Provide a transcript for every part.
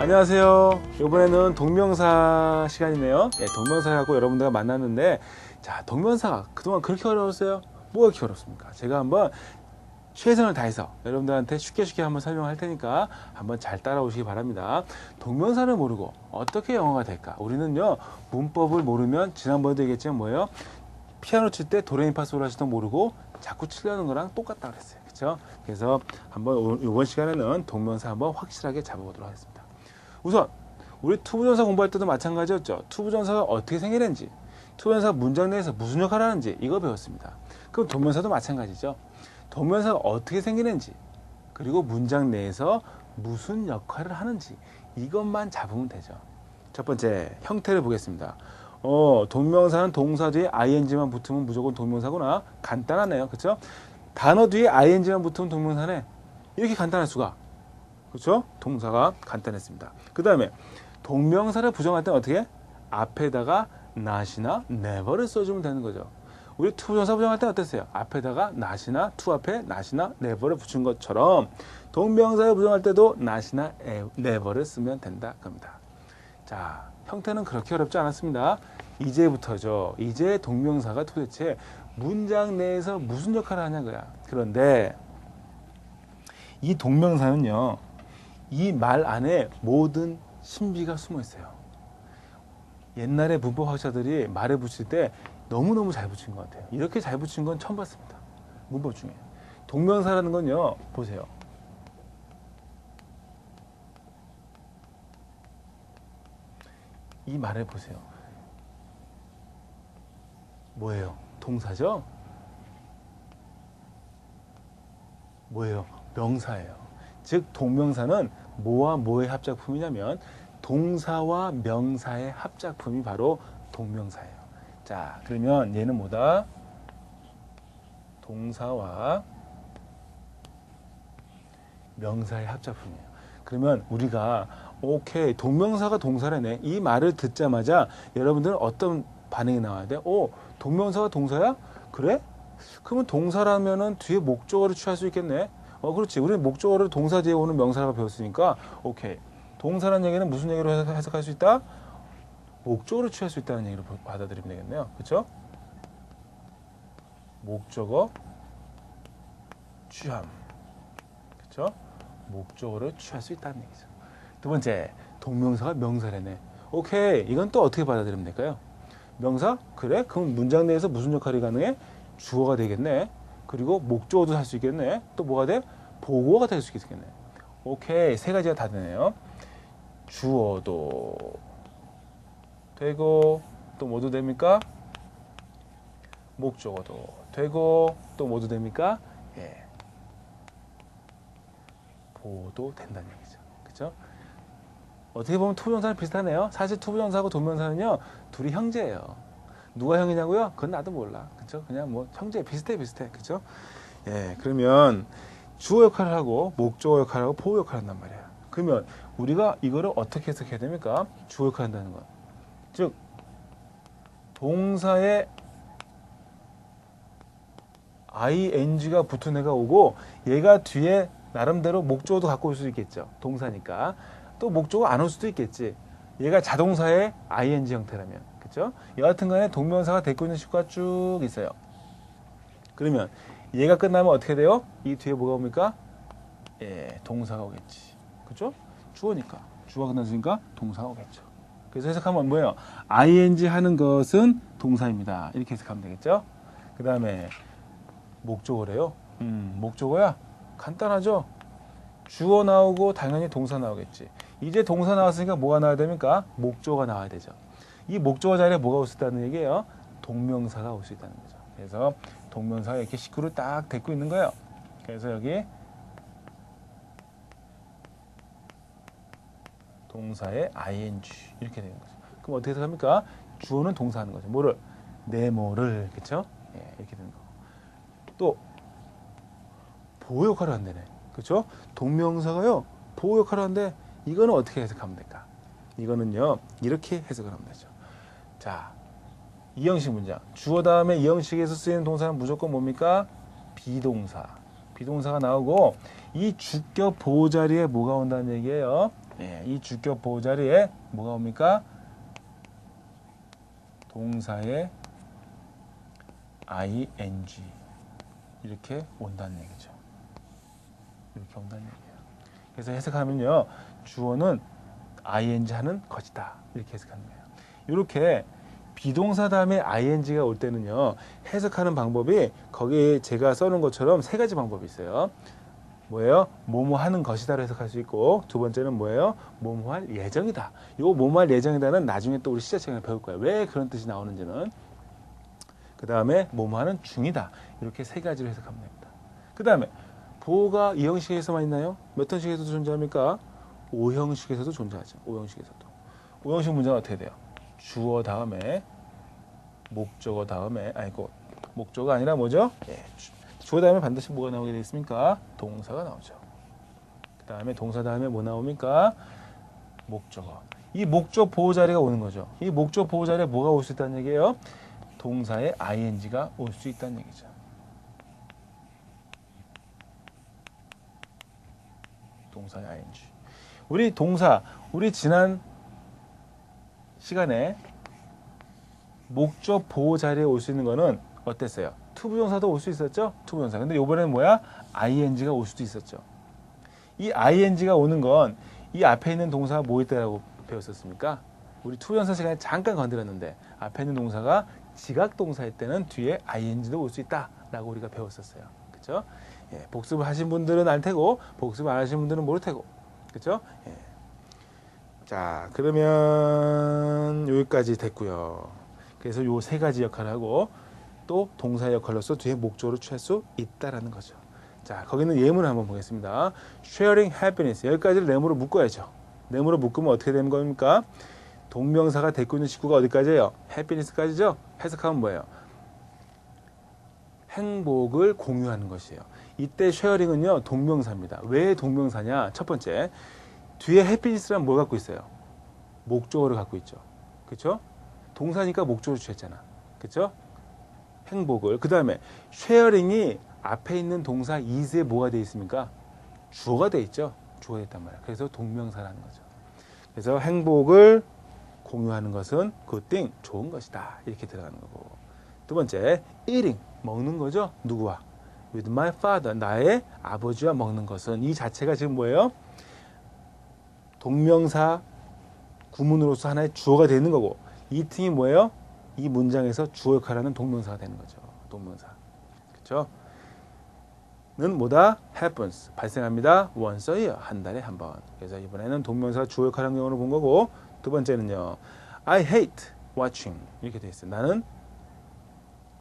안녕하세요. 이번에는 동명사 시간이네요. 네, 동명사하고 여러분들과 만났는데, 자, 동명사가 그동안 그렇게 어려웠어요? 뭐가 그렇게 어렵습니까? 제가 한번 최선을 다해서 여러분들한테 쉽게 한번 설명할 테니까 한번 잘 따라오시기 바랍니다. 동명사를 모르고 어떻게 영어가 될까? 우리는요, 문법을 모르면 지난번에도 얘기했지만 뭐예요? 피아노 칠 때 도레미파솔라시도 모르고 자꾸 치려는 거랑 똑같다 그랬어요. 그렇죠? 그래서 한번 이번 시간에는 동명사 한번 확실하게 잡아보도록 하겠습니다. 우선 우리 투부정사 공부할 때도 마찬가지였죠. 투부정사가 어떻게 생기는지, 투부정사가 문장 내에서 무슨 역할을 하는지 이거 배웠습니다. 그럼 동명사도 마찬가지죠. 동명사가 어떻게 생기는지, 그리고 문장 내에서 무슨 역할을 하는지 이것만 잡으면 되죠. 첫 번째 형태를 보겠습니다. 동명사는 동사 뒤에 ing만 붙으면 무조건 동명사구나. 간단하네요. 그렇죠? 단어 뒤에 ing만 붙으면 동명사네. 이렇게 간단할 수가. 그렇죠? 동사가 간단했습니다. 그 다음에 동명사를 부정할 때는 어떻게? 앞에다가 not이나 never를 써주면 되는 거죠. 우리 투부정사 부정할 때는 어땠어요? 앞에다가 not이나 to 앞에 not이나 never를 붙인 것처럼 동명사를 부정할 때도 not이나 never를 쓰면 된다 겁니다. 자, 형태는 그렇게 어렵지 않았습니다. 이제부터죠. 이제 동명사가 도대체 문장 내에서 무슨 역할을 하냐고요. 그런데 이 동명사는요, 이 말 안에 모든 신비가 숨어 있어요. 옛날에 문법학자들이 말을 붙일 때 너무너무 잘 붙인 것 같아요. 이렇게 잘 붙인 건 처음 봤습니다. 문법 중에. 동명사라는 건요, 보세요. 이 말을 보세요. 뭐예요? 동사죠? 뭐예요? 명사예요. 즉 동명사는 뭐와 뭐의 합작품이냐면 동사와 명사의 합작품이 바로 동명사예요. 자, 그러면 얘는 뭐다? 동사와 명사의 합작품이에요. 그러면 우리가 오케이, 동명사가 동사라네. 이 말을 듣자마자 여러분들은 어떤 반응이 나와야 돼? 동명사가 동사야? 그래? 그러면 동사라면은 뒤에 목적어를 취할 수 있겠네. 그렇지. 우리는 목적어를 동사 뒤에 오는 명사라고 배웠으니까 오케이. 동사라는 얘기는 무슨 얘기로 해석할 수 있다? 목적어를 취할 수 있다는 얘기로 받아들이면 되겠네요. 그렇죠? 목적어 취함. 그렇죠? 목적어를 취할 수 있다는 얘기죠. 두 번째, 동명사가 명사라네. 오케이. 이건 또 어떻게 받아들이면 될까요? 명사? 그래? 그럼 문장 내에서 무슨 역할이 가능해? 주어가 되겠네. 그리고 목적어도 할 수 있겠네. 또 뭐가 돼? 보고가 될 수 있겠네. 오케이. 세 가지가 다 되네요. 주어도 되고 또 뭐도 됩니까? 목적어도 되고 또 뭐도 됩니까? 예. 보도 된다는 얘기죠. 그렇죠? 어떻게 보면 투부정사랑 비슷하네요. 사실 투부정사하고 동명사는요, 둘이 형제예요. 누가 형이냐고요? 그건 나도 몰라. 그렇죠? 그냥 뭐 형제 비슷해. 그렇죠? 예, 그러면 주어 역할을 하고 목적어 역할을 하고 보호 역할을 한단 말이야. 그러면 우리가 이거를 어떻게 해석해야 됩니까? 주어 역할을 한다는 건. 즉 동사에 ing가 붙은 애가 오고 얘가 뒤에 나름대로 목적어도 갖고 올 수 있겠죠. 동사니까. 또 목적어 안 올 수도 있겠지. 얘가 자동사의 ing 형태라면. 그렇죠? 여하튼 간에 동명사가 데리고 있는 식구가 쭉 있어요. 그러면 얘가 끝나면 어떻게 돼요? 이 뒤에 뭐가 옵니까? 예, 동사가 오겠지. 그렇죠? 주어니까. 주어가 끝났으니까 동사가 오겠죠. 그래서 해석하면 뭐예요? ing 하는 것은 동사입니다. 이렇게 해석하면 되겠죠? 그 다음에 목적어래요. 목적어야? 간단하죠? 주어 나오고 당연히 동사 나오겠지. 이제 동사 나왔으니까 뭐가 나와야 됩니까? 목적어가 나와야 되죠. 이 목적어 자리에 뭐가 올 수 있다는 얘기예요? 동명사가 올 수 있다는 거죠. 그래서 동명사가 이렇게 식구를 딱 데리고 있는 거예요. 그래서 여기 동사의 ing 이렇게 되는 거죠. 그럼 어떻게 해석합니까? 주어는 동사하는 거죠. 뭐를? 내 뭐를. 그렇죠? 예, 이렇게 되는 거. 또 보호 역할을 한다네. 그렇죠? 동명사가요, 보호 역할을 하는데 이거는 어떻게 해석하면 될까? 이거는요, 이렇게 해석을 하면 되죠. 자, 이형식 문장. 주어 다음에 이형식에서 쓰이는 동사는 무조건 뭡니까? 비동사. 비동사가 나오고 이 주격 보호 자리에 뭐가 온다는 얘기예요? 예, 이 주격 보호 자리에 뭐가 옵니까? 동사의 ing 이렇게 온다는 얘기죠. 이렇게 온다는 얘기예요. 그래서 해석하면요, 주어는 ing 하는 것이다 이렇게 해석하는 거예요. 이렇게 비동사 다음에 ing가 올 때는요, 해석하는 방법이 거기 제가 써놓은 것처럼 세 가지 방법이 있어요. 뭐예요? 뭐뭐 하는 것이다로 해석할 수 있고, 두 번째는 뭐예요? 뭐뭐 할 예정이다. 요 뭐뭐 할 예정이다는 나중에 또 우리 시작 시간에 배울 거예요. 왜 그런 뜻이 나오는지는. 그 다음에 뭐뭐 하는 중이다. 이렇게 세 가지로 해석하면 됩니다. 그 다음에 보호가 이 형식에서만 있나요? 몇 형식에서도 존재합니까? 5형식에서도 존재하죠. 5형식에서도. 5형식 문제는 어떻게 돼요? 주어 다음에 목적어 다음에 목적어가 아니라 뭐죠? 예, 주어 다음에 반드시 뭐가 나오게 되어 있습니까? 동사가 나오죠. 그 다음에 동사 다음에 뭐 나옵니까? 목적어. 이 목적 보호 자리가 오는 거죠. 이 목적 보호 자리에 뭐가 올 수 있다는 얘기예요? 동사의 ing가 올 수 있다는 얘기죠. 동사의 ing. 우리 지난 시간에 목적 보호 자리에 올 수 있는 거는 어땠어요? 투부정사도 올 수 있었죠? 투부정사. 근데 이번에는 뭐야? ing가 올 수도 있었죠. 이 ing가 오는 건 이 앞에 있는 동사가 뭐 있다라고 배웠었습니까? 우리 투부정사 시간에 잠깐 건드렸는데 앞에 있는 동사가 지각동사일 때는 뒤에 ing도 올 수 있다라고 우리가 배웠었어요. 그렇죠? 예, 복습을 하신 분들은 알 테고 복습을 안 하신 분들은 모를 테고. 그렇죠? 예. 자, 그러면 여기까지 됐고요. 그래서 요 세 가지 역할을 하고 또 동사 역할로서 뒤에 목적으로 취할 수 있다라는 거죠. 자, 거기는 예문을 한번 보겠습니다. Sharing happiness. 여기까지를 네모로 묶어야죠. 네모로 묶으면 어떻게 되는 겁니까? 동명사가 데리고 있는 식구가 어디까지예요? happiness까지죠? 해석하면 뭐예요? 행복을 공유하는 것이에요. 이때 sharing은요, 동명사입니다. 왜 동명사냐? 첫 번째, 뒤에 happiness란 뭘 갖고 있어요? 목적어를 갖고 있죠. 그렇죠? 동사니까 목적어를 취했잖아. 그렇죠? 행복을. 그 다음에 sharing이 앞에 있는 동사 is에 뭐가 되어 있습니까? 주어가 되어 있죠. 주어가 있단 말이야. 그래서 동명사라는 거죠. 그래서 행복을 공유하는 것은 good thing, 좋은 것이다. 이렇게 들어가는 거고. 두 번째, eating, 먹는 거죠. 누구와? with my father, 나의 아버지와 먹는 것은. 이 자체가 지금 뭐예요? 동명사 구문으로서 하나의 주어가 되는 거고, eating이 뭐예요? 이 문장에서 주어 역할을 하는 동명사가 되는 거죠. 동명사. 그렇죠? 는 뭐다? happens. 발생합니다. once a year. 한 달에 한 번. 그래서 이번에는 동명사가 주어 역할을 하는 경우를 본 거고, 두 번째는요. I hate watching. 이렇게 돼 있어요. 나는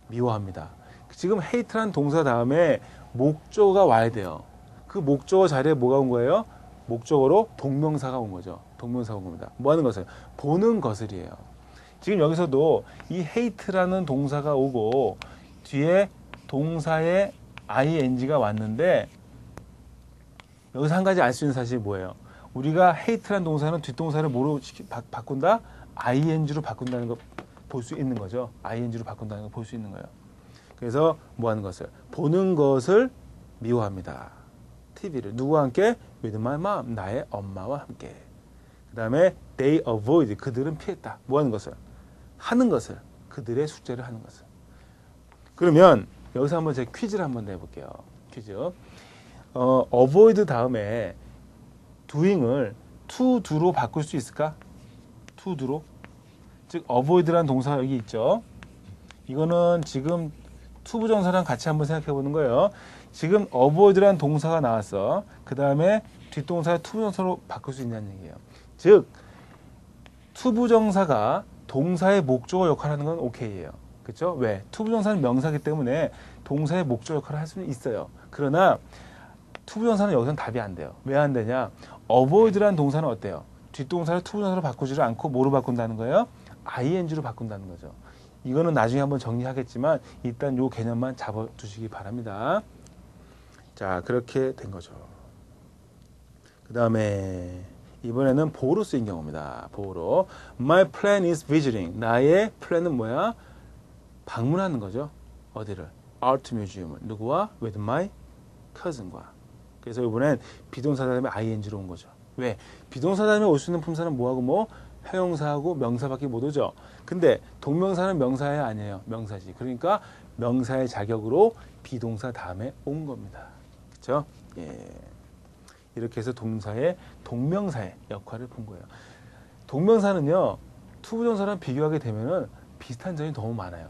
미워합니다. 지금 hate라는 동사 다음에 목적어가 와야 돼요. 그 목적어 자리에 뭐가 온 거예요? 목적어로 동명사가 온 거죠. 동명사가 온 겁니다. 뭐 하는 것을? 보는 것을이에요. 지금 여기서도 이 hate라는 동사가 오고 뒤에 동사의 ing가 왔는데 여기서 한 가지 알 수 있는 사실이 뭐예요? 우리가 hate라는 동사는 뒷동사를 뭐로 바꾼다? ing로 바꾼다는 거 볼 수 있는 거죠. ing로 바꾼다는 거 볼 수 있는 거예요. 그래서 뭐 하는 것을? 보는 것을 미워합니다. TV를 누구와 함께? with my mom, 나의 엄마와 함께. 그 다음에 they avoid, 그들은 피했다. 뭐 하는 것을? 하는 것을. 그들의 숙제를 하는 것을. 그러면 여기서 한번 제 퀴즈를 한번 내볼게요. 퀴즈. avoid 다음에 doing을 to do로 바꿀 수 있을까? to do로. 즉 avoid라는 동사가 여기 있죠. 이거는 지금 투부정사랑 같이 한번 생각해 보는 거예요. 지금 avoid라는 동사가 나왔어. 그 다음에 뒷동사를 투부정사로 바꿀 수 있냐는 얘기예요. 즉 투부정사가 동사의 목적어 역할을 하는 건 오케이예요. 그렇죠? 왜? 투부정사는 명사이기 때문에 동사의 목적 역할을 할 수는 있어요. 그러나 투부정사는 여기서는 답이 안 돼요. 왜 안 되냐? avoid라는 동사는 어때요? 뒷동사를 투부정사로 바꾸지를 않고 뭐로 바꾼다는 거예요? ing로 바꾼다는 거죠. 이거는 나중에 한번 정리하겠지만 일단 요 개념만 잡아두시기 바랍니다. 자, 그렇게 된 거죠. 그 다음에 이번에는 보호로 쓰인 경우입니다. 보호로. My plan is visiting. 나의 플랜은 뭐야? 방문하는 거죠. 어디를? Art Museum을. 누구와? With my cousin과. 그래서 이번엔 비동사 다음에 ing로 온 거죠. 왜? 비동사 다음에 올 수 있는 품사는 뭐하고 뭐? 형용사하고 명사밖에 못 오죠. 근데 동명사는 명사예 아니에요? 명사지. 그러니까 명사의 자격으로 비동사 다음에 온 겁니다. 그렇죠? 예. 이렇게 해서 동사의 동명사의 역할을 본 거예요. 동명사는요, 투부정사랑 비교하게 되면은 비슷한 점이 너무 많아요.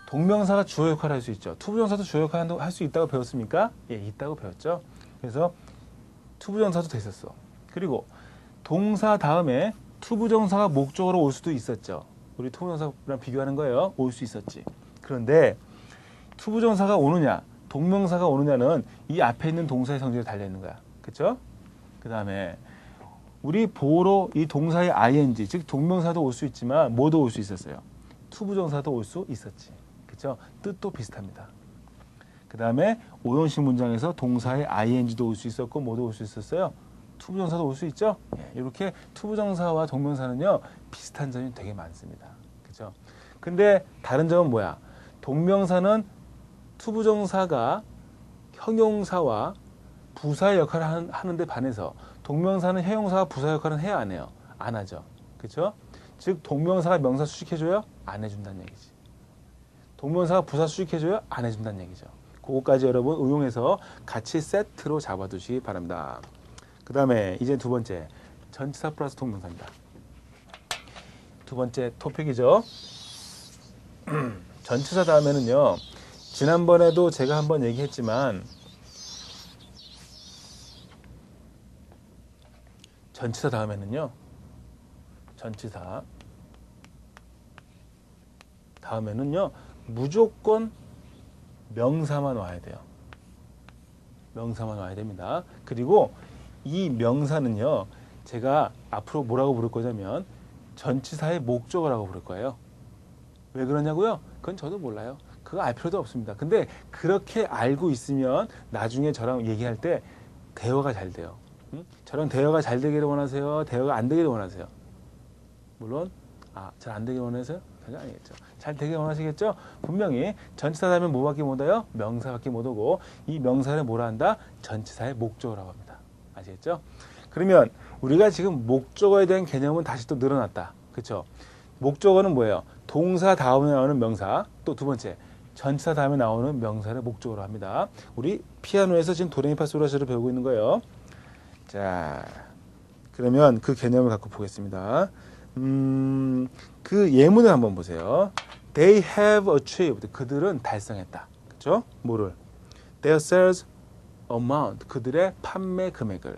동명사가 주어 역할을 할 수 있죠. 투부정사도 주어 역할을 할 수 있다고 배웠습니까? 예, 있다고 배웠죠. 그래서 투부정사도 됐었어. 그리고 동사 다음에 투부정사가 목적으로 올 수도 있었죠. 우리 투부정사랑 비교하는 거예요. 올 수 있었지. 그런데 투부정사가 오느냐, 동명사가 오느냐는 이 앞에 있는 동사의 성질에 달려 있는 거야. 그렇죠? 그 다음에 우리 보어로 이 동사의 ing, 즉 동명사도 올 수 있지만 뭐도 올 수 있었어요. 투부정사도 올 수 있었지. 그렇죠? 뜻도 비슷합니다. 그 다음에 오형식 문장에서 동사의 ing도 올 수 있었고 뭐도 올 수 있었어요. 투부정사도 올 수 있죠. 예, 이렇게 투부정사와 동명사는요 비슷한 점이 되게 많습니다. 그렇죠? 근데 다른 점은 뭐야? 동명사는 투부정사가 형용사와 부사의 역할을 하는데 반해서 동명사는 형용사와 부사 역할은 해야 안 해요? 안 하죠. 그렇죠? 즉 동명사가 명사 수식해줘요? 안 해준다는 얘기지. 동명사가 부사 수식해줘요? 안 해준다는 얘기죠. 그거까지 여러분 응용해서 같이 세트로 잡아두시기 바랍니다. 그 다음에 이제 두 번째 전치사 플러스 동명사입니다. 두 번째 토픽이죠. 전치사 다음에는요. 지난번에도 제가 한번 얘기했지만 전치사 다음에는요. 전치사 다음에는요. 무조건 명사만 와야 돼요. 명사만 와야 됩니다. 그리고 이 명사는요. 제가 앞으로 뭐라고 부를 거냐면 전치사의 목적어라고 부를 거예요. 왜 그러냐고요? 그건 저도 몰라요. 그거 알 필요도 없습니다. 근데 그렇게 알고 있으면 나중에 저랑 얘기할 때 대화가 잘 돼요. 저랑 대화가 잘 되기를 원하세요? 대화가 안 되기를 원하세요? 물론 잘 안 되기를 원하세요? 전혀 아니겠죠. 잘 되기를 원하시겠죠? 분명히 전치사 다음에 뭐밖에 못 와요? 명사밖에 못 오고 이 명사를 뭐라 한다? 전치사의 목적어라고 합니다. 아시겠죠? 그러면 우리가 지금 목적어에 대한 개념은 다시 또 늘어났다. 그렇죠? 목적어는 뭐예요? 동사 다음에 나오는 명사. 또 두 번째, 전치사 다음에 나오는 명사를 목적어로 합니다. 우리 피아노에서 지금 도레미파솔라시를 배우고 있는 거예요. 자, 그러면 그 개념을 갖고 보겠습니다. 그 예문을 한번 보세요. They have achieved. 그들은 달성했다. 그렇죠? 뭐를? Their sales amount. 그들의 판매 금액을.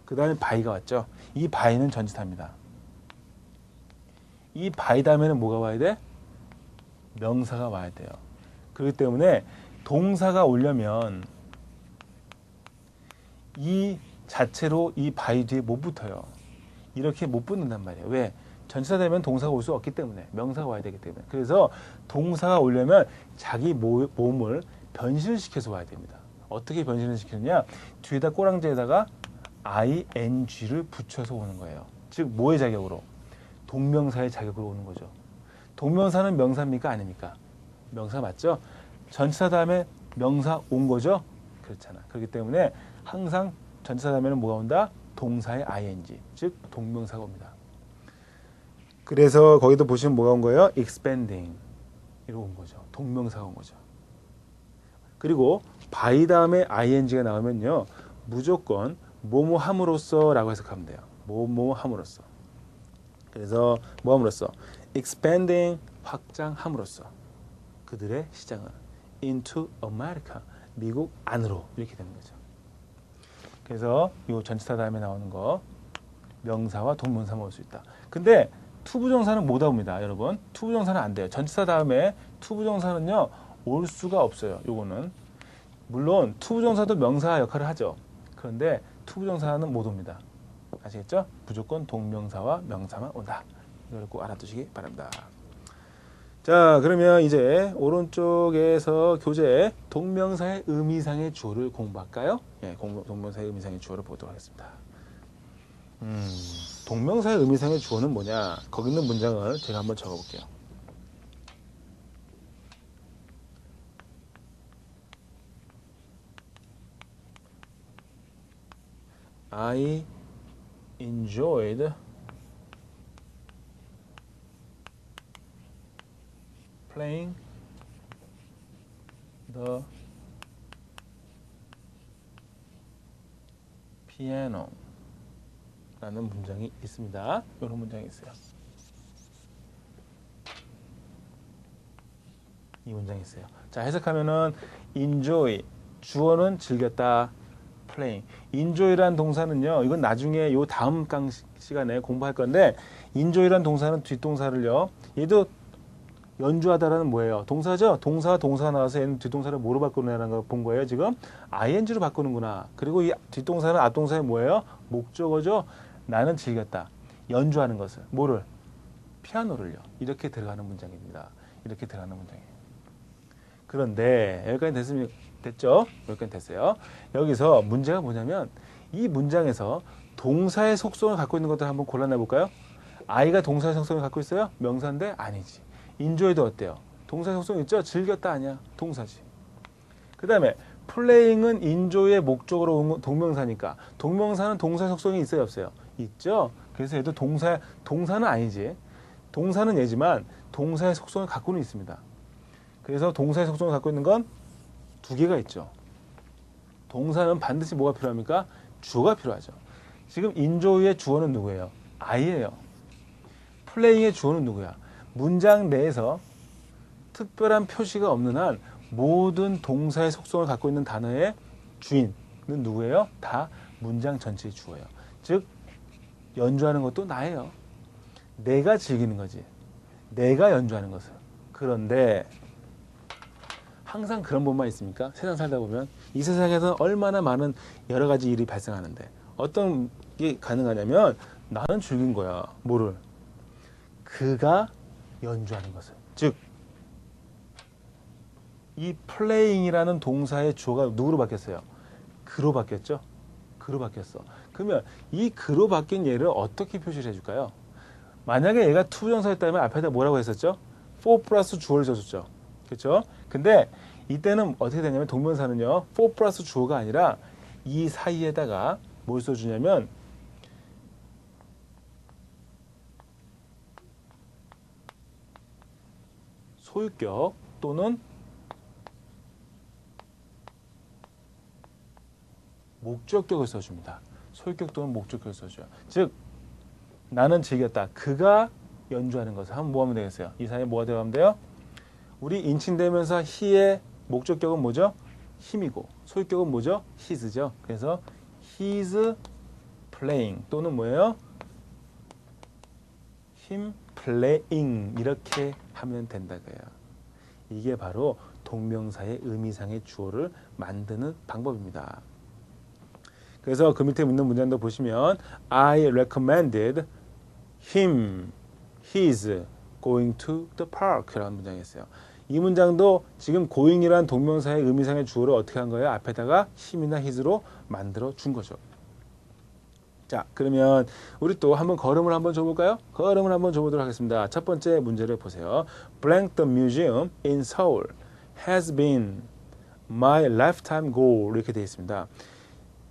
그 다음에 by가 왔죠. 이 by는 전치사입니다. 이 by 다음에는 뭐가 와야 돼? 명사가 와야 돼요. 그렇기 때문에 동사가 오려면 이 자체로 이 by 뒤에 못 붙어요. 이렇게 못 붙는단 말이에요. 왜? 전치사 되면 동사가 올 수 없기 때문에 명사가 와야 되기 때문에. 그래서 동사가 오려면 자기 몸을 변신시켜서 와야 됩니다. 어떻게 변신을 시키느냐? 뒤에다 꼬랑지에다가 ing를 붙여서 오는 거예요. 즉 뭐의 자격으로? 동명사의 자격으로 오는 거죠. 동명사는 명사입니까? 아닙니까? 명사 맞죠? 전치사 다음에 명사 온 거죠? 그렇잖아. 그렇기 때문에 항상 전치사 다음에는 뭐가 온다? 동사의 ing, 즉 동명사가 옵니다. 그래서 거기도 보시면 뭐가 온 거예요? expanding 이러고 온 거죠. 동명사가 온 거죠. 그리고 by 다음에 ing가 나오면요. 무조건 뭐뭐 함으로써 라고 해석하면 돼요. 뭐뭐 함으로써. 그래서 뭐 함으로써? expanding 확장함으로써 그들의 시장을 into America 미국 안으로 이렇게 되는 거죠. 그래서 이 전치사 다음에 나오는 거 명사와 동명사만 올 수 있다. 근데 투부정사는 못 옵니다, 여러분. 투부정사는 안 돼요. 전치사 다음에 투부정사는요 올 수가 없어요. 요거는 물론 투부정사도 명사 역할을 하죠. 그런데 투부정사는 못 옵니다. 아시겠죠? 무조건 동명사와 명사만 온다. 이걸 꼭 알아두시기 바랍니다. 자, 그러면 이제 오른쪽에서 교재 동명사의 의미상의 주어를 공부할까요? 예, 동명사의 의미상의 주어를 보도록 하겠습니다. 동명사의 의미상의 주어는 뭐냐? 거기 있는 문장을 제가 한번 적어볼게요. I enjoyed playing the piano 라는 문장이 있습니다. 이런 문장이 있어요. 이 문장이 있어요. 자, 해석하면은 enjoy, 주어는 즐겼다. playing. enjoy란 동사는요. 이건 나중에 요 다음 시간에 공부할 건데 enjoy란 동사는 뒷동사를요. 얘도 연주하다라는 뭐예요? 동사죠? 동사가 나와서 얘는 뒷동사를 뭐로 바꾸느냐는 걸 본 거예요, 지금. ing로 바꾸는구나. 그리고 이 뒷동사는 앞동사의 뭐예요? 목적어죠? 나는 즐겼다. 연주하는 것을. 뭐를? 피아노를요. 이렇게 들어가는 문장입니다. 이렇게 들어가는 문장이에요. 그런데 여기까지 됐죠? 여기까지 됐어요. 여기서 문제가 뭐냐면 이 문장에서 동사의 속성을 갖고 있는 것들을 한번 골라내 볼까요? I가 동사의 속성을 갖고 있어요? 명사인데 아니지. enjoy도 어때요? 동사 속성 있죠? 즐겼다 아니야? 동사지. 그 다음에 playing은 enjoy의 목적으로 온 동명사니까 동명사는 동사 속성이 있어요? 없어요? 있죠? 그래서 얘도 동사는 아니지. 동사는 얘지만 동사의 속성을 갖고는 있습니다. 그래서 동사의 속성을 갖고 있는 건 두 개가 있죠. 동사는 반드시 뭐가 필요합니까? 주어가 필요하죠. 지금 enjoy의 주어는 누구예요? I예요. playing의 주어는 누구야? 문장 내에서 특별한 표시가 없는 한 모든 동사의 속성을 갖고 있는 단어의 주인은 누구예요? 다 문장 전체의 주어예요. 즉 연주하는 것도 나예요. 내가 즐기는 거지. 내가 연주하는 것을. 그런데 항상 그런 법만 있습니까? 세상 살다 보면 이 세상에서 얼마나 많은 여러 가지 일이 발생하는데 어떤 게 가능하냐면 나는 즐긴 거야. 뭐를? 그가 연주하는 것을. 즉 이 playing이라는 동사의 주어가 누구로 바뀌었어요? 그로 바뀌었죠? 그로 바뀌었어. 그러면 이 그로 바뀐 얘를 어떻게 표시를 해줄까요? 만약에 얘가 투부정사였다면 앞에다 뭐라고 했었죠? for 플러스 주어를 써줬죠. 그렇죠? 근데 이때는 어떻게 되냐면 동명사는요. for 플러스 주어가 아니라 이 사이에다가 뭘 써주냐면 소유격 또는 목적격을 써줍니다. 소유격 또는 목적격을 써줘요. 즉 나는 즐겼다. 그가 연주하는 것을 한번 뭐 하면 되겠어요? 이 사이에 뭐가 들어가면 돼요? 우리 인칭대명사 he의 목적격은 뭐죠? 힘이고 소유격은 뭐죠? his죠. 그래서 he's playing 또는 뭐예요? him playing 이렇게 하면 된다고요. 이게 바로 동명사의 의미상의 주어를 만드는 방법입니다. 그래서 그 밑에 있는 문장도 보시면 I recommended him, he's going to the park 라는 문장이 있어요. 이 문장도 지금 going이란 동명사의 의미상의 주어를 어떻게 한 거예요? 앞에다가 힘이나 his로 만들어 준 거죠. 자, 그러면 우리 또 한번 걸음을 한번 줘볼까요? 걸음을 한번 줘보도록 하겠습니다. 첫 번째 문제를 보세요. Blank the museum in Seoul has been my lifetime goal 이렇게 되어 있습니다.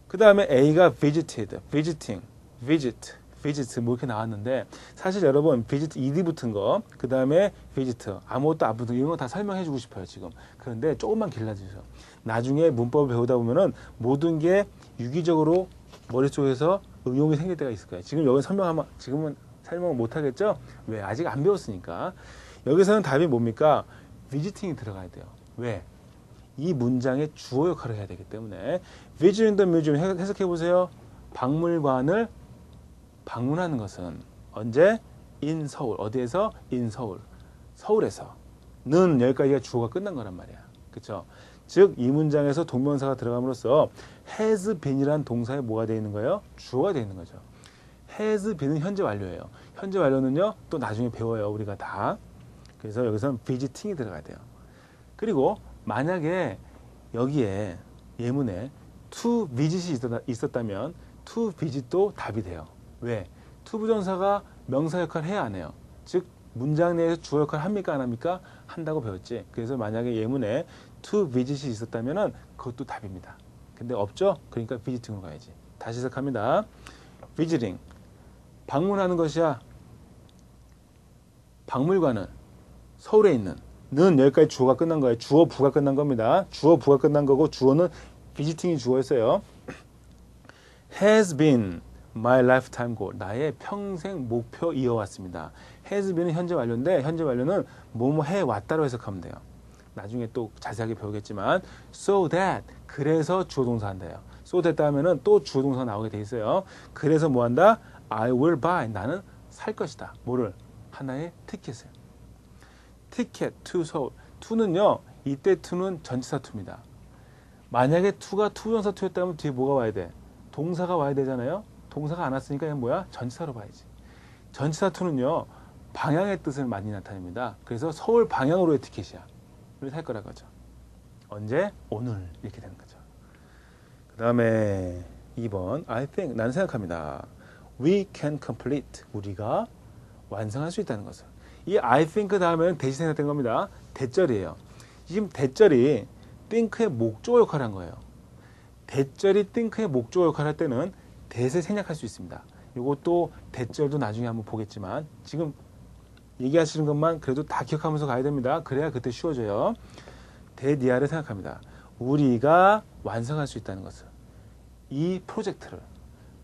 그 다음에 A가 visited, visiting, visit 뭐 이렇게 나왔는데 사실 여러분 visit ed 붙은 거, 그 다음에 visit 아무것도 안 붙은 이런 거 다 설명해 주고 싶어요 지금. 그런데 조금만 길러주세요. 나중에 문법을 배우다 보면은 모든 게 유기적으로 머릿속에서 응용이 생길 때가 있을 거예요. 지금 여기 지금은 설명을 못 하겠죠? 왜? 아직 안 배웠으니까. 여기서는 답이 뭡니까? visiting이 들어가야 돼요. 왜? 이 문장의 주어 역할을 해야 되기 때문에 visit in the museum 해석해 보세요. 박물관을 방문하는 것은 언제? in 서울. 어디에서? in 서울. 서울에서는 여기까지가 주어가 끝난 거란 말이야. 그렇죠? 즉 이 문장에서 동명사가 들어감으로써 has been이란 동사에 뭐가 되어 있는 거예요? 주어가 되어 있는 거죠. has been은 현재 완료예요. 현재 완료는요 또 나중에 배워요 우리가 다. 그래서 여기서는 visiting이 들어가야 돼요. 그리고 만약에 여기에 예문에 to visit이 있었다면 to visit도 답이 돼요. 왜? to 부정사가 명사 역할을 해야 안 해요. 즉 문장 내에서 주어 역할을 합니까 안 합니까? 한다고 배웠지. 그래서 만약에 예문에 to visit이 있었다면 그것도 답입니다. 근데 없죠? 그러니까 visiting으로 가야지. 다시 시작합니다. visiting. 방문하는 것이야. 박물관은 서울에 있는. 는 여기까지 주어가 끝난 거예요. 주어 부가 끝난 겁니다. 주어 부가 끝난 거고 주어는 visiting이 주어였어요. has been my lifetime goal. 나의 평생 목표 이어왔습니다. has been은 현재 완료인데 현재 완료는 뭐뭐 해왔다로 해석하면 돼요. 나중에 또 자세하게 배우겠지만 so that 그래서 주어 동사 한대요. so that 하면은 또 주어 동사 나오게 돼 있어요. 그래서 뭐 한다? I will buy. 나는 살 것이다. 뭐를? 하나의 티켓을. 티켓 to 서울. to는요. 이때 to는 전치사 to입니다. 만약에 to가 투부정사 to였다면 뒤에 뭐가 와야 돼? 동사가 와야 되잖아요. 동사가 안 왔으니까 이건 뭐야? 전치사로 봐야지. 전치사 to는요. 방향의 뜻을 많이 나타냅니다. 그래서 서울 방향으로의 티켓이야. 를 살 거라 거죠. 언제? 오늘 이렇게 되는 거죠. 그 다음에 2번 I think 나는 생각합니다. We can complete 우리가 완성할 수 있다는 것을. 이 I think 다음에는 대시 생략된 겁니다. 대절이에요. 지금 대절이 think의 목적어 역할을 한 거예요. 대절이 think의 목적어 역할을 할 때는 대세 생략할 수 있습니다. 이것도 대절도 나중에 한번 보겠지만 지금 얘기하시는 것만 그래도 다 기억하면서 가야 됩니다. 그래야 그때 쉬워져요. 대니아를 생각합니다. 우리가 완성할 수 있다는 것을. 이 프로젝트를.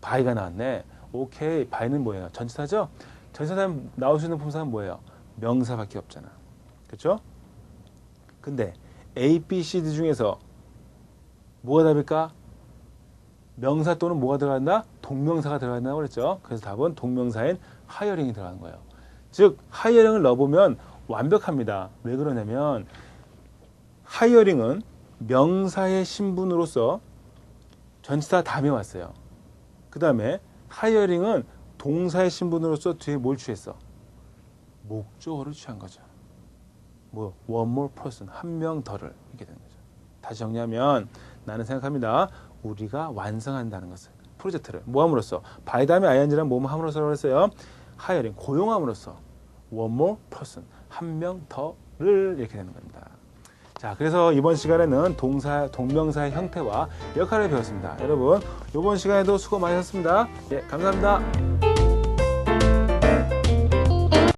바이가 나왔네. 오케이. 바이는 뭐예요? 전치사죠? 전치사 나올 수 있는 품사는 뭐예요? 명사밖에 없잖아. 그렇죠? 근데 A, B, C, D 중에서 뭐가 답일까? 명사 또는 뭐가 들어간다? 동명사가 들어간다고 그랬죠? 그래서 답은 동명사인 하이어링이 들어가는 거예요. 즉 하이어링을 넣어보면 완벽합니다. 왜 그러냐면 하이어링은 명사의 신분으로서 전치사 다음에 왔어요. 그 다음에 하이어링은 동사의 신분으로서 뒤에 뭘 취했어? 목적어를 취한 거죠. 뭐 one more person, 한 명 더를 이렇게 되는 거죠. 다시 정리하면 나는 생각합니다. 우리가 완성한다는 것을. 프로젝트를 뭐 함으로써? 바이 다음에 ing랑 뭐뭐 함으로써라고 했어요. 하이어링 고용함으로써 one more person 한 명 더를 이렇게 되는 겁니다. 자, 그래서 이번 시간에는 동명사의 형태와 역할을 배웠습니다. 여러분 이번 시간에도 수고 많으셨습니다. 예, 감사합니다.